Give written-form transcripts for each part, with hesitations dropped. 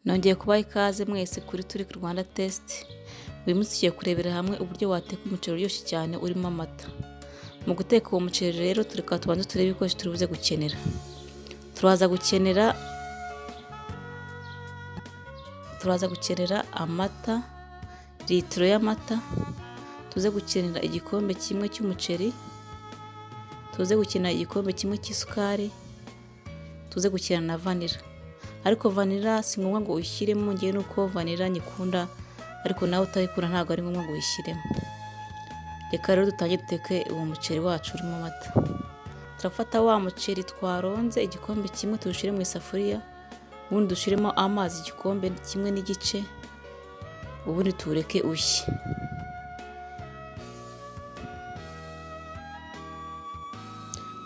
Nongeye kubaha ikaze mwese kuri Turiki Rwanda Test. Uyu munsi tugiye kurebera hamwe uburyo wateka umuceri uryoshye cyane urimo amata. Mu guteka uwo muceri rero tubanze turebe ibikoresho turi buze gukenera. Turaza gukenera amata, litiro y'amata, tuze gukenera igikombe kimwe cy'umuceri, tuze gukenera igikombe kimwe cy'isukari, tuze gukenera na vanilla. Ariko vanilla si ngombwa ngo uyishyiremo, ngewe nuko vanilla nyikunda, ariko nawe utayikunda ntabwo ari ngombwa ngo uyishyiremo. Reka rero dutangire duteke uwo muceri wacu urimo amata. Turafata wa muceri twaronze igikombe kimwe tuwushyire mu isafuriya, ubundi dushyiremo amazi igikombe kimwe n'igice, ubundi tuwureke ushye.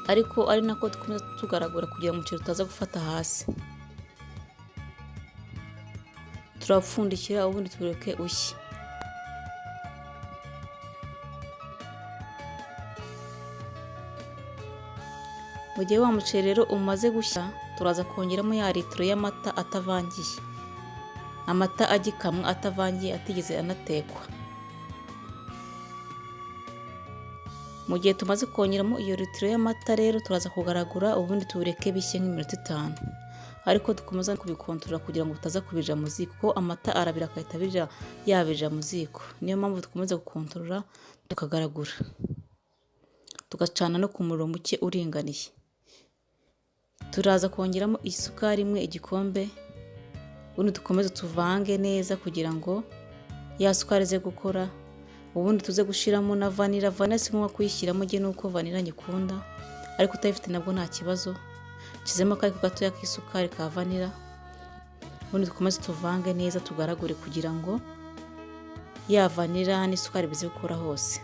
Ariko ari nako dukomeza tugaragura kugira ngo umuceri utaza gufata hasi. Turapfundikira ubundi tuwureke ushye. Mu gihe wa muceri rero umaze gushya, turaza kongeramo ya litiro y'amata atavangiye. Amata agikamwa atavangiye, atigeze anatekwa. Mu gihe tumaze kongeramo iyo litiro y'amata rero turaza kugaragura ubundi tuwureke bishye nk'iminota 5. Ariko dukomeza kubikontorora kugira ngo butaza kubija mu ziko, kuko amata arabira akahita yabija mu ziko. Niyo mpamvu dukomeza gukontorora tukagaragura, tugacana no ku muriro muke uringaniye. Turaza kongeramo isukari imwe igikombe, ubundi dukomeze tuvange neza kugira ngo ya sukari ze gukora. Ubundi tuze gushiramo na vanilla. Vanilla si ngombwa kuyishyiramo, nge nuko vanilla nyikunda, ariko utayifite nabwo nta kibazo. Nshizemo akayiko gatoya k'isukari ka vanilla, ubundi dukomeze tuvange neza tugaragure kugira ngo ya vanilla n'isukari bize gukora hose.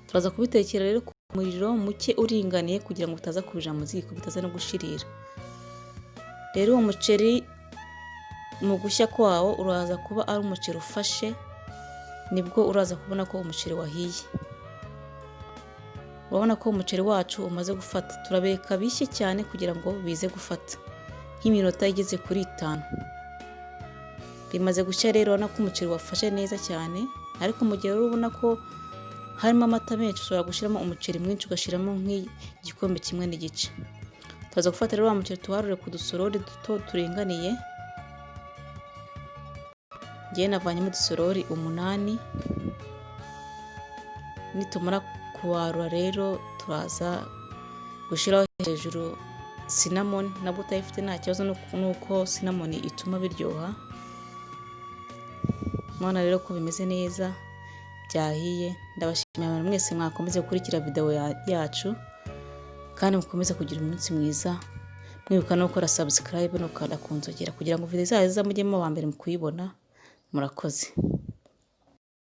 Turaza kubitekera rero ku muriro muke uringaniye kugira ngo bitaza kubija mu ziko, bitaza no gushirira. Rero uwo muceri mu gushya kwawo uraza kuba ari umuceri ufashe, nibwo uraza kubona ko umuceri wahiye. Urabona ko umuceri wacu umaze gufata. Turabeka bishye cyane kugira ngo bize gufata nk'iminota igeze kuri 5. Bimaze gushya rero, urabona ko umuceri wafashe neza cyane. Ariko mu gihe urabona ko harimo amata menshi, ushobora gushyiramo umuceri mwinshi, ugashyiramo nk'igikombe kimwe n'igice. Tuza gufata rero wa muceri tuwarure ku dusorori duto turinganiye. Ngiye navanyemo udusorori 8. Nitumara kuwarura rero turaza gushyiraho hejuru cinnamon. Nabwo utayifite nta kibazo, nuko cinnamon ituma biryoha. Mwana rero ko bimeze neza, byahiye. Ndabashimira abantu mwese mwakomeze gukurikira video yacu, kandi mukomeze kugira umunsi mwiza. Mwibuka no gukora subscribe no gukanda ku nzogera kugira ngo video zacu zamujyemo wa mbere mu kuyibona. Murakoze.